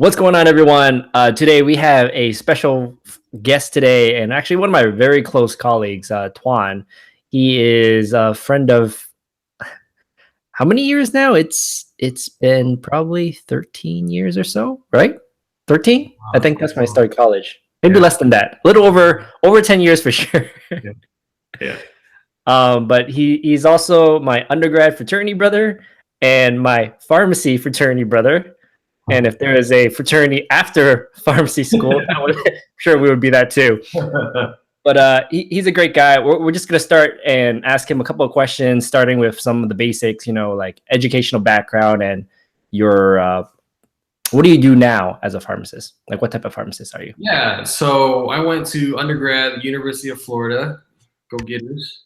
What's going on, everyone? Today we have a special guest today, and actually one of my very close colleagues, Thuan. He is a friend of how many years now? It's been probably 13 years or so, right? 13? I think that's when I started college. Maybe Yeah. less than that. A little over 10 years for sure. Yeah. Yeah. But he's also my undergrad fraternity brother and my pharmacy fraternity brother. And if there is a fraternity after pharmacy school, sure we would be that too. But he's a great guy. We're just gonna start and ask him a couple of questions, starting with some of the basics, like educational background and your what do you do now as a pharmacist? Like, what type of pharmacist are you? Yeah. So I went to undergrad at the University of Florida, go Gators.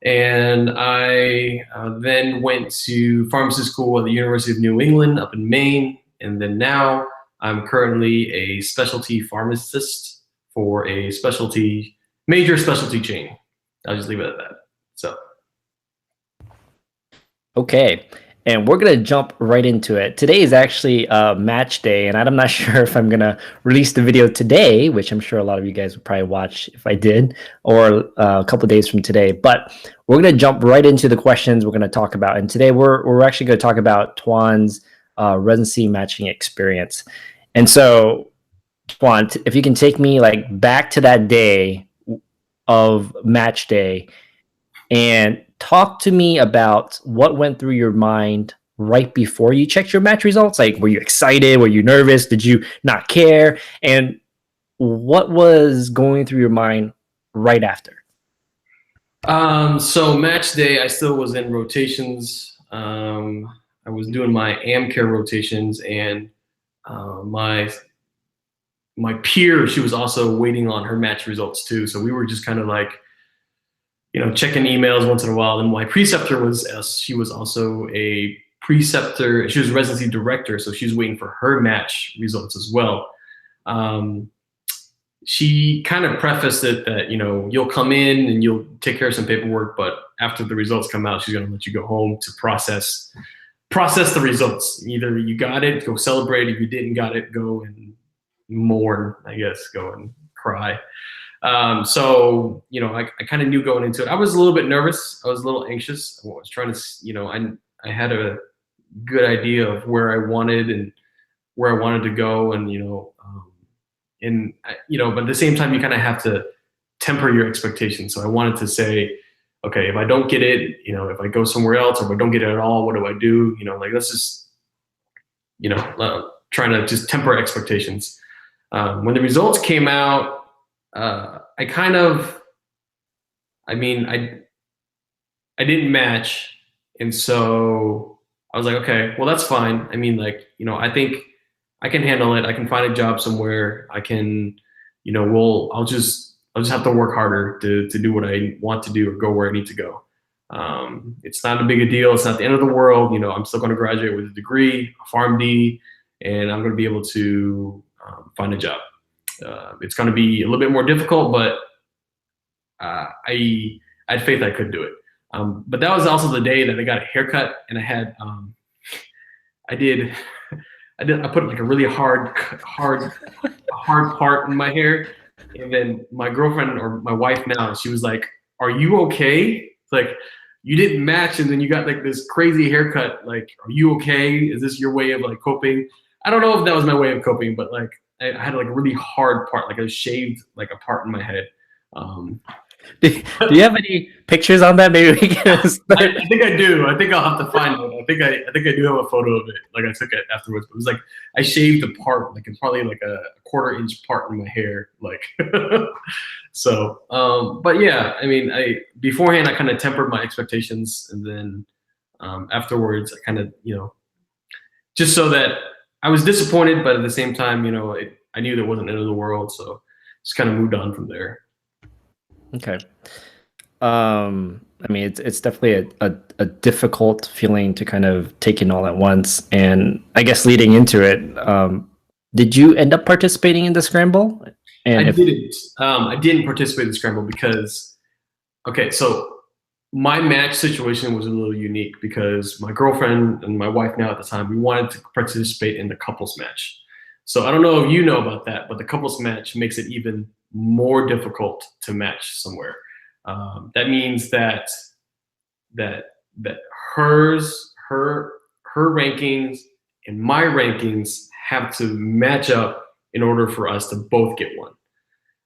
And I then went to pharmacy school at the University of New England up in Maine. And then now I'm currently a specialty pharmacist for a major specialty chain. I'll just leave it at that. So. Okay. And we're going to jump right into it. Today is actually match day, and I'm not sure if I'm going to release the video today, which I'm sure a lot of you guys would probably watch if I did, or a couple of days from today. But we're going to jump right into the questions we're going to talk about. And today we're actually going to talk about Thuan's residency matching experience. And so, Thuan, if you can take me back to that day of match day and talk to me about what went through your mind right before you checked your match results. Like, were you excited? Were you nervous? Did you not care? And what was going through your mind right after? So match day, I still was in rotations. I was doing my AmCare rotations, and my peer, she was also waiting on her match results too. So we were just kind of like, checking emails once in a while. And my preceptor she was also a preceptor. She was a residency director, so she was waiting for her match results as well. She kind of prefaced it that, you'll come in and you'll take care of some paperwork, but after the results come out, she's going to let you go home to process the results. Either you got it, go celebrate. If you didn't got it, go and mourn, I guess, go and cry. So, I kind of knew going into it. I was a little bit nervous. I was a little anxious. I was trying to, I had a good idea of where I wanted to go. And, but at the same time, you kind of have to temper your expectations. So I wanted to say, okay, if I don't get it, if I go somewhere else, or if I don't get it at all, what do I do? Let's just, trying to just temper expectations. When the results came out, I didn't match. And so I was like, okay, well, that's fine. I think I can handle it. I can find a job somewhere. I can, I'll just have to work harder to do what I want to do or go where I need to go. It's not a big a deal. It's not the end of the world. I'm still going to graduate with a degree, a PharmD, and I'm going to be able to find a job. It's going to be a little bit more difficult, but I had faith I could do it. But that was also the day that I got a haircut, and I had I put like a really hard part in my hair, and then my girlfriend, or my wife now, she was like, "Are you okay? It's like, you didn't match, and then you got like this crazy haircut. Like, are you okay? Is this your way of like coping?" I don't know if that was my way of coping, but like I had like a really hard part, like I shaved like a part in my head. Do you have any pictures on that? Maybe we can start. I think I do. I think I'll have to find it. I think I do have a photo of it. Like, I took it afterwards. But it was like I shaved a part, like it's probably like a quarter-inch part in my hair. Like, so. But yeah, beforehand I kind of tempered my expectations, and then afterwards I kind of just so that I was disappointed, but at the same time I knew there wasn't the end of the world, so just kind of moved on from there. Okay. It's definitely a difficult feeling to kind of take in all at once. And I guess leading into it, did you end up participating in the Scramble? And I didn't participate in the Scramble because, okay, so my match situation was a little unique because my girlfriend and my wife now at the time, we wanted to participate in the couples match. So I don't know if you know about that, but the couples match makes it even more difficult to match somewhere. That means that that her rankings and my rankings have to match up in order for us to both get one.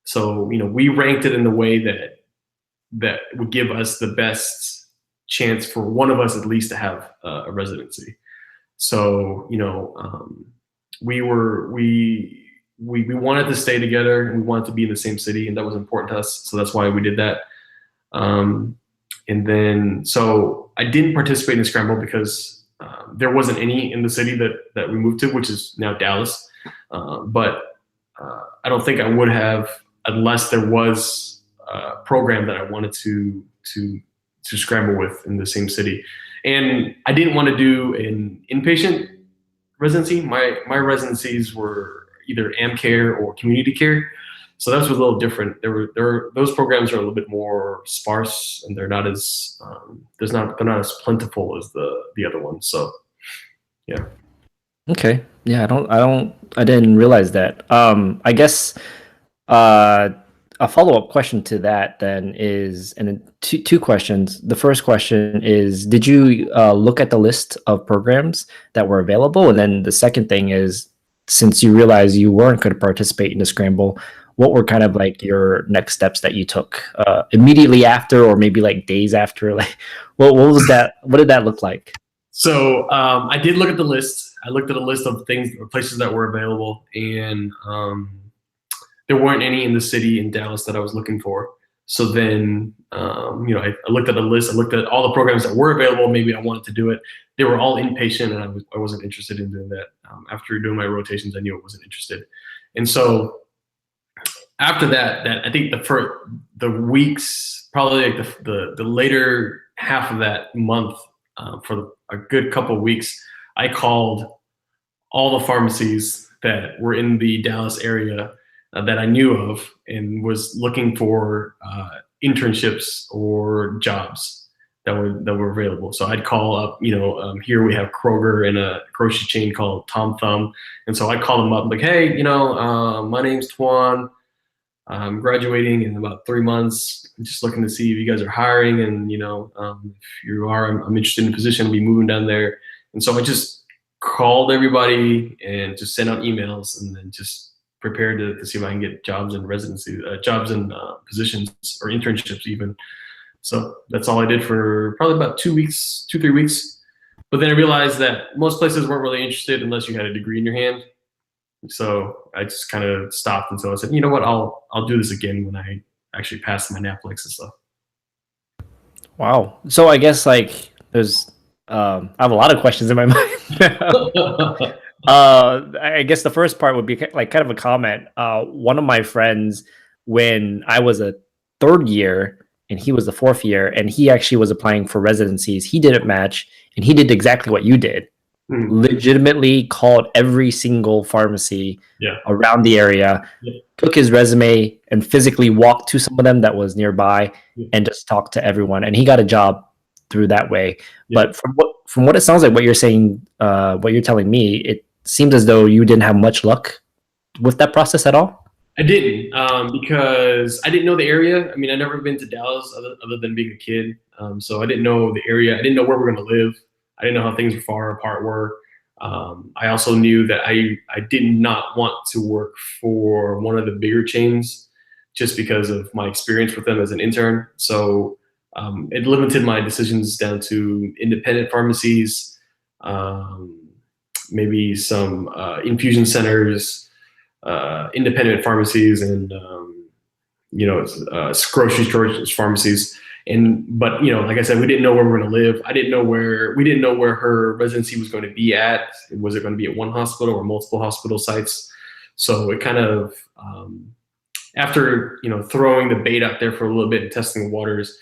So we ranked it in the way that would give us the best chance for one of us at least to have a residency. So we wanted to stay together and we wanted to be in the same city, and that was important to us. So that's why we did that. And then so I didn't participate in the Scramble because there wasn't any in the city that we moved to, which is now Dallas. But I don't think I would have unless there was a program that I wanted to scramble with in the same city. And I didn't want to do an inpatient residency. My residencies were either AmCare or community care. So that was a little different. Those programs are a little bit more sparse, and they're not as they're not as plentiful as the other ones. So yeah. Okay. Yeah, I didn't realize that. I guess a follow-up question to that then is, and then two questions. The first question is, did you look at the list of programs that were available? And then the second thing is, since you realized you weren't going to participate in the Scramble, what were kind of like your next steps that you took immediately after, or maybe like days after? Like, what was that? What did that look like? So I did look at the list. I looked at a list of things or places that were available, and there weren't any in the city in Dallas that I was looking for. So then, I looked at the list. I looked at all the programs that were available. Maybe I wanted to do it. They were all inpatient, and I wasn't interested in doing that. After doing my rotations, I knew I wasn't interested. And so after that I think the weeks, probably like the later half of that month, for a good couple of weeks, I called all the pharmacies that were in the Dallas area that I knew of and was looking for internships or jobs that were available. So I'd call up, here we have Kroger and a grocery chain called Tom Thumb. And so I'd call them up like, hey, my name's Thuan. I'm graduating in about 3 months. I'm just looking to see if you guys are hiring, and if you are, I'm interested in a position. I'll be moving down there. And so I just called everybody and just sent out emails, and then just prepared to see if I can get jobs and residency, jobs and positions or internships even. So that's all I did for probably about 2 weeks, 3 weeks. But then I realized that most places weren't really interested unless you had a degree in your hand. So I just kind of stopped until I said, you know what, I'll do this again when I actually pass my NAPLEX and stuff. Wow. So I guess like there's I have a lot of questions in my mind. I guess the first part would be like kind of a comment. One of my friends, when I was a third year and he was the fourth year, and he actually was applying for residencies, he didn't match, and he did exactly what you did. Legitimately called every single pharmacy around the area, took his resume and physically walked to some of them that was nearby and just talked to everyone. And he got a job through that way. But from what it sounds like, what you're saying, what you're telling me, it seems as though you didn't have much luck with that process at all. I didn't, because I didn't know the area. I mean, I'd never been to Dallas other than being a kid. So I didn't know the area. I didn't know where we were going to live. I didn't know how things far apart were. I also knew that I did not want to work for one of the bigger chains just because of my experience with them as an intern. So it limited my decisions down to independent pharmacies, maybe some infusion centers, independent pharmacies, and grocery stores, pharmacies. But like I said, we didn't know where we were going to live. We didn't know where her residency was going to be at. Was it going to be at one hospital or multiple hospital sites? So it kind of, after throwing the bait out there for a little bit and testing the waters,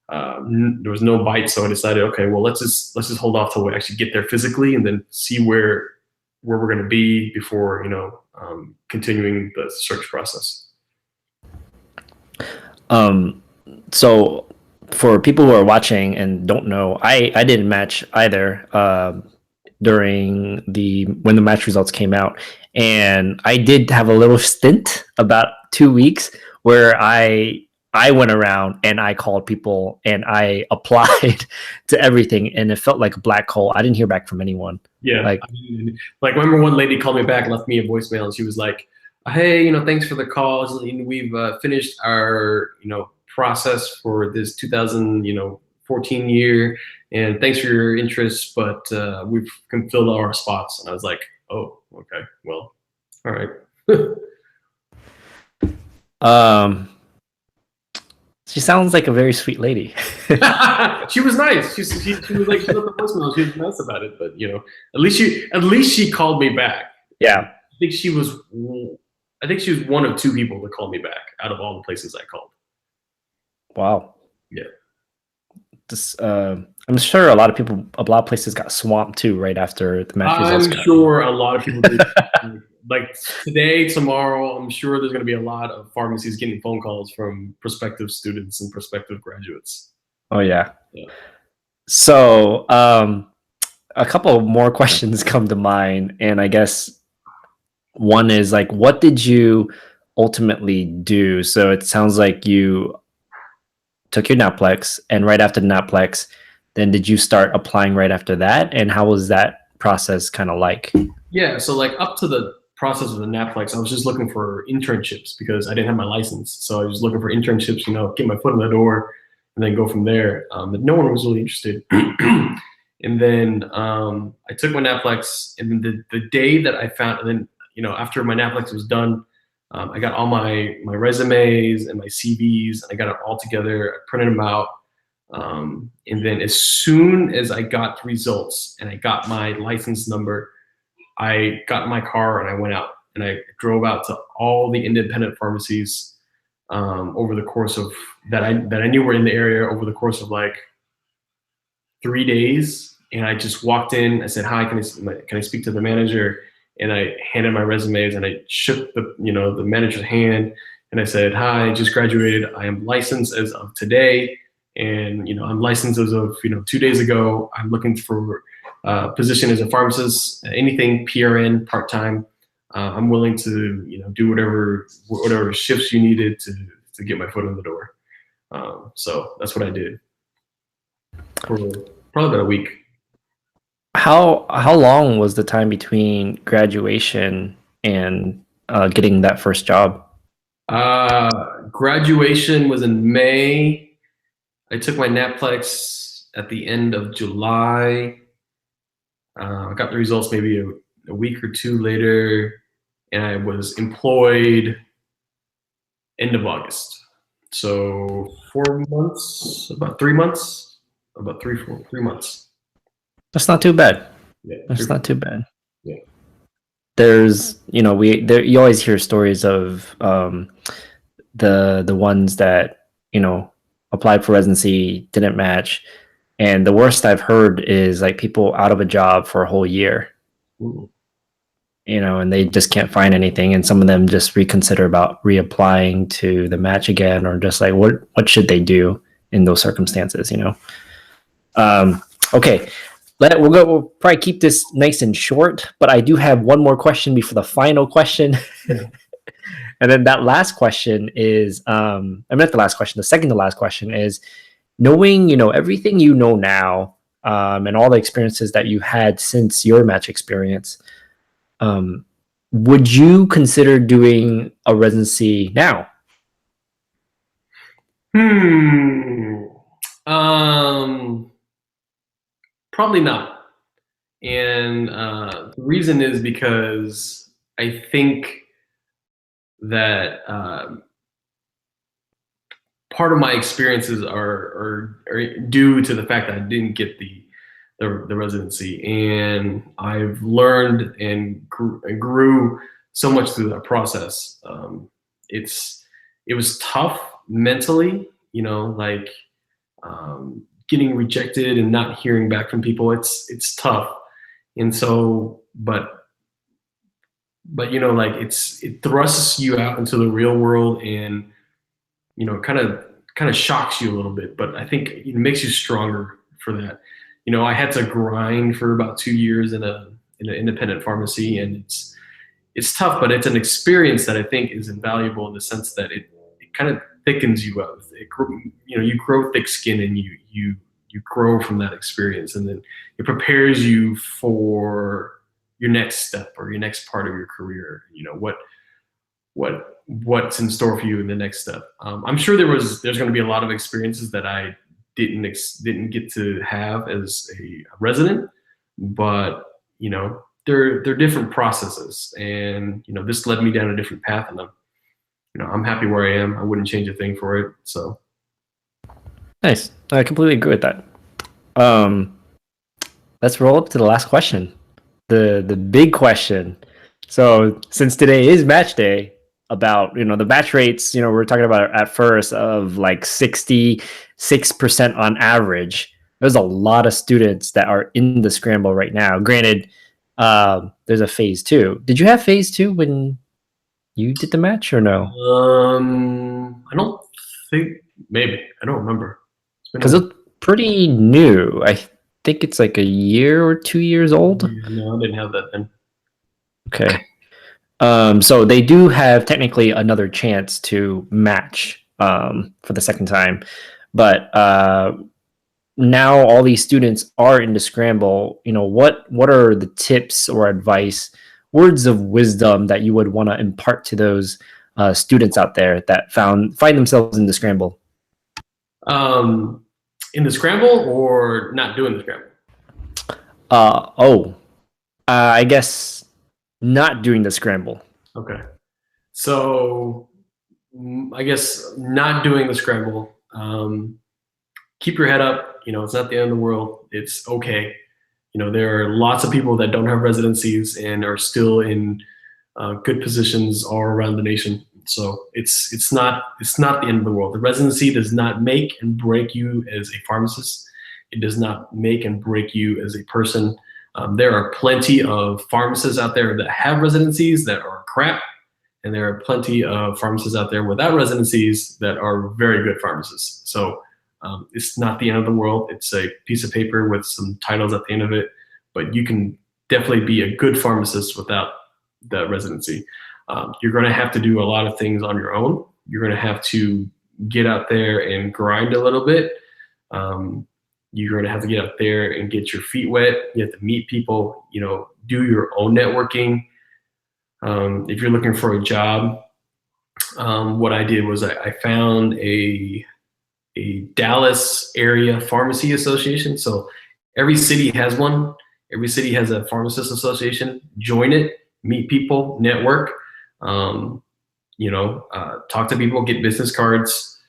there was no bite. So I decided, okay, well, let's just hold off till we actually get there physically, and then see where we're going to be before continuing the search process. So for people who are watching and don't know, I didn't match either when the match results came out. And I did have a little stint about 2 weeks where I went around and I called people and I applied to everything, and it felt like a black hole. I didn't hear back from anyone. Yeah. Like, I mean, like, I remember one lady called me back, left me a voicemail, and she was like, "Hey, thanks for the calls. We've finished our, process for this 2014 year, and thanks for your interest, but we've filled all our spots." And I was like, "Oh, okay, well, all right." um, she sounds like a very sweet lady. She was nice. She was like, she left the voicemail. She was nice about it, but at least she called me back. Yeah. I think she was one of two people that called me back out of all the places I called. Wow. Yeah. I'm sure a lot of places got swamped too right after the match results. I'm sure a lot of people did. Like today, tomorrow, I'm sure there's going to be a lot of pharmacies getting phone calls from prospective students and prospective graduates. Oh yeah. Yeah. So a couple more questions come to mind, and I guess one is like, what did you ultimately do? So it sounds like you took your Naplex, and right after Naplex, then did you start applying right after that? And how was that process kind of like? Yeah, so like up to the process of the Naplex, I was just looking for internships because I didn't have my license. So I was looking for internships, get my foot in the door and then go from there. But no one was really interested. And then I took my Naplex, and then the day that I found, and then, after my Naplex was done, I got all my resumes and my CVs, and I got it all together. I printed them out. And then as soon as I got the results and I got my license number, I got in my car and I went out and I drove out to all the independent pharmacies over the course of that I knew were in the area over the course of like 3 days. And I just walked in. I said, "Hi, can I speak to the manager?" And I handed my resumes and I shook the manager's hand and I said, "Hi, I just graduated. I am licensed as of today, and I'm licensed as of 2 days ago. I'm looking for position as a pharmacist, anything PRN, part-time. I'm willing to, do whatever shifts you needed to get my foot in the door." So that's what I did for probably about a week. How long was the time between graduation and getting that first job? Graduation was in May. I took my Naplex at the end of July. I got the results maybe a week or two later, and I was employed end of August. So 4 months, about 3 months, about 3 months. That's not too bad. Yeah, That's not too bad. Yeah. There's, you always hear stories of the ones that, applied for residency, didn't match. And the worst I've heard is like people out of a job for a whole year. Ooh. And they just can't find anything. And some of them just reconsider about reapplying to the match again, or just like, what should they do in those circumstances, Okay. We'll probably keep this nice and short, but I do have one more question before the final question. Yeah. And then that last question is, not the last question, the second to last question is, knowing, everything you know now, and all the experiences that you had since your match experience, would you consider doing a residency now? Probably not. And the reason is because I think that part of my experiences are due to the fact that I didn't get the residency, and I've learned and grew so much through that process. It was tough mentally, like getting rejected and not hearing back from people. It's tough, and so but like it thrusts you out into the real world, and kind of shocks you a little bit, but I think it makes you stronger for that. I had to grind for about 2 years in an independent pharmacy, and it's tough, but it's an experience that I think is invaluable in the sense that it kind of thickens you up. You grow thick skin, and you grow from that experience, and then it prepares you for your next step or your next part of your career. What's in store for you in the next step. I'm sure there's going to be a lot of experiences that I didn't get to have as a resident, but they're different processes, and this led me down a different path, and I'm happy where I am. I wouldn't change a thing for it. So Nice. I completely agree with that. Um, let's roll up to the last question, the big question. So since today is match day, about the match rates, we're talking about at first of like 66% on average. There's a lot of students that are in the scramble right now. Granted, there's a phase 2. Did you have phase 2 when you did the match or no? I don't think, maybe, I don't remember. Because it's pretty new. I think it's like a year or 2 years old. No, I didn't have that then. Okay. So they do have technically another chance to match for the second time, but now all these students are in the scramble. What are the tips or advice, words of wisdom that you would want to impart to those students out there that find themselves in the scramble? In the scramble or not doing the scramble? I guess not doing the scramble. Okay. So I guess not doing the scramble. Keep your head up. It's not the end of the world. It's okay. There are lots of people that don't have residencies and are still in good positions all around the nation. So it's not the end of the world. The residency does not make and break you as a pharmacist. It does not make and break you as a person. There are plenty of pharmacists out there that have residencies that are crap, and there are plenty of pharmacists out there without residencies that are very good pharmacists. So it's not the end of the world. It's a piece of paper with some titles at the end of it, but you can definitely be a good pharmacist without the residency. You're going to have to do a lot of things on your own. You're going to have to get out there and grind a little bit. You're going to have to get out there and get your feet wet. You have to meet people, do your own networking. If you're looking for a job, what I did was I found a Dallas area pharmacy association. So every city has one. Every city has a pharmacist association. Join it, meet people, network, talk to people, get business cards,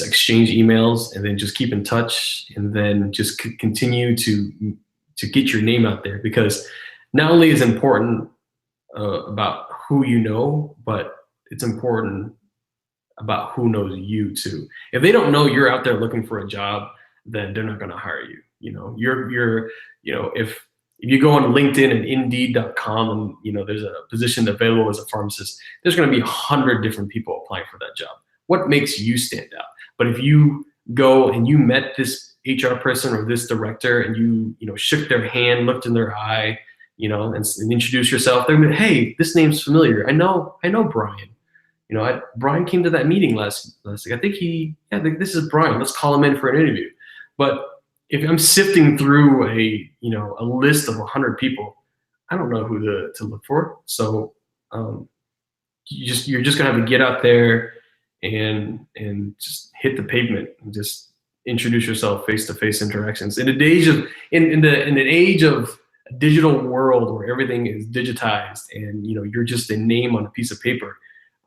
exchange emails, and then just keep in touch, and then just continue to get your name out there, because not only is it important about who you know, but it's important about who knows you too. If they don't know you're out there looking for a job, then they're not going to hire you. If you go on LinkedIn and Indeed.com and there's a position available as a pharmacist, there's going to be 100 different people applying for that job. What makes you stand out? But if you go and you met this HR person or this director and you shook their hand, looked in their eye, and introduced yourself, they're like, hey, this name's familiar. I know Brian. Brian came to that meeting last week. I think this is Brian. Let's call him in for an interview. But if I'm sifting through a list of 100 people, I don't know who to look for. So you're just gonna have to get out there and just hit the pavement and just introduce yourself, face-to-face interactions. In an age of a digital world where everything is digitized and you're just a name on a piece of paper,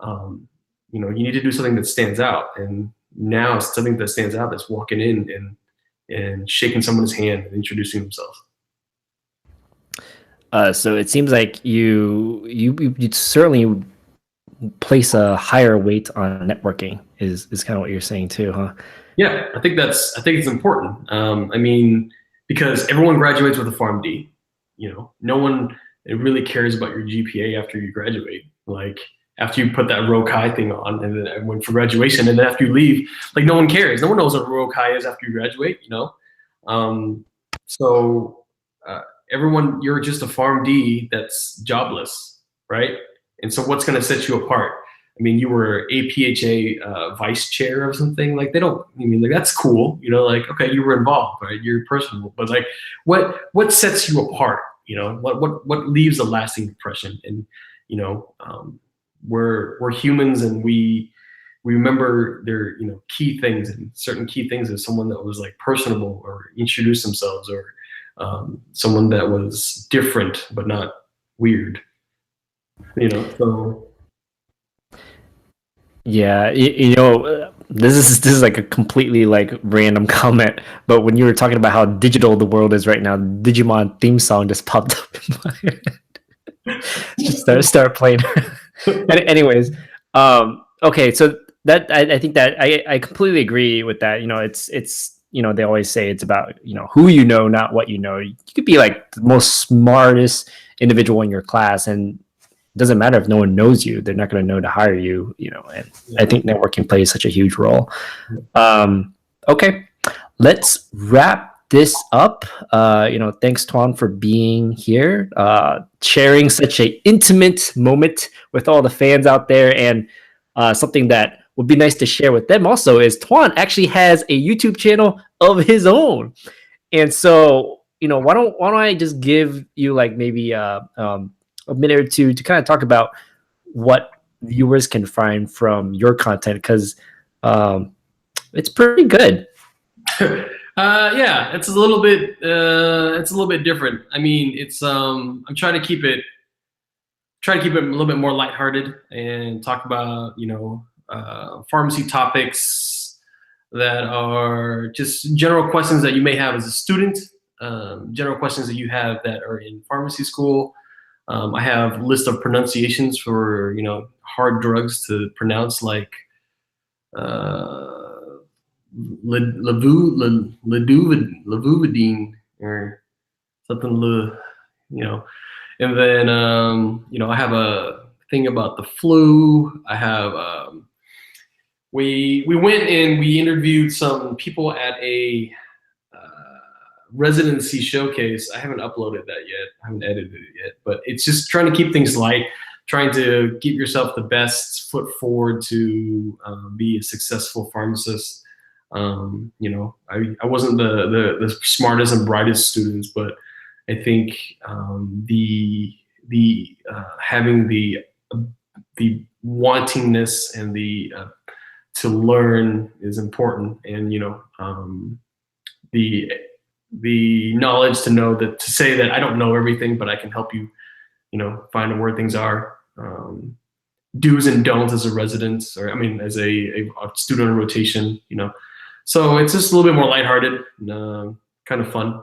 you need to do something that stands out. And now something that stands out is walking in and shaking someone's hand and introducing themselves. So it seems like you certainly place a higher weight on networking is kind of what you're saying too, huh? Yeah, I think it's important. Because everyone graduates with a PharmD. No one really cares about your GPA after you graduate. Like after you put that Rokai thing on, and then I went for graduation, and then after you leave, like no one cares. No one knows what Rokai is after you graduate. Everyone, you're just a PharmD that's jobless. right? And so what's going to set you apart? I mean, you were APHA vice chair or something. Like they don't. I mean, like that's cool. You know, like okay, you were involved, right? You're personal, but like, what sets you apart? You know, what leaves a lasting impression? And you know, we're humans, and we remember their key things, and certain key things is someone that was like personable or introduced themselves, or someone that was different but not weird. So Yeah, this is like a completely like random comment, but when you were talking about how digital the world is right now, Digimon theme song just popped up in my head. Just start playing. Anyways, okay, so that I think that I completely agree with that. It's they always say it's about who you know, not what you know. You could be like the most smartest individual in your class, and doesn't matter if no one knows you, they're not going to know to hire you, and I think networking plays such a huge role. Okay, let's wrap this up. Thanks Thuan for being here, sharing such an intimate moment with all the fans out there, and something that would be nice to share with them also is Thuan actually has a YouTube channel of his own. And so, why don't I just give you like maybe a minute or two to kind of talk about what viewers can find from your content, because it's pretty good. Yeah, it's a little bit different. I mean, it's I'm trying to keep it a little bit more lighthearted and talk about pharmacy topics that are just general questions that you may have as a student, general questions that you have that are in pharmacy school. I have a list of pronunciations for hard drugs to pronounce, like Lavuvidine or something, and then I have a thing about the flu. I have we went and we interviewed some people at a residency showcase. I haven't uploaded that yet. I haven't edited it yet, but it's just trying to keep things light, trying to give yourself the best foot forward to be a successful pharmacist. I wasn't the smartest and brightest students, but I think the having the wantingness and the to learn is important, and the knowledge to know that, to say that I don't know everything, but I can help you, find where things are, do's and don'ts as a resident, or as a student on rotation, So it's just a little bit more lighthearted, and, kind of fun.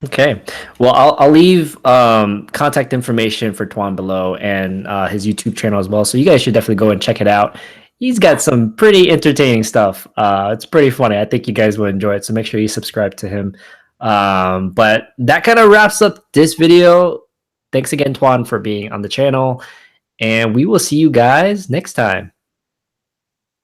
Okay, well, I'll leave contact information for Thuan below, and his YouTube channel as well. So you guys should definitely go and check it out. He's got some pretty entertaining stuff. It's pretty funny. I think you guys will enjoy it. So make sure you subscribe to him. But that kind of wraps up this video. Thanks again, Thuan, for being on the channel. And we will see you guys next time.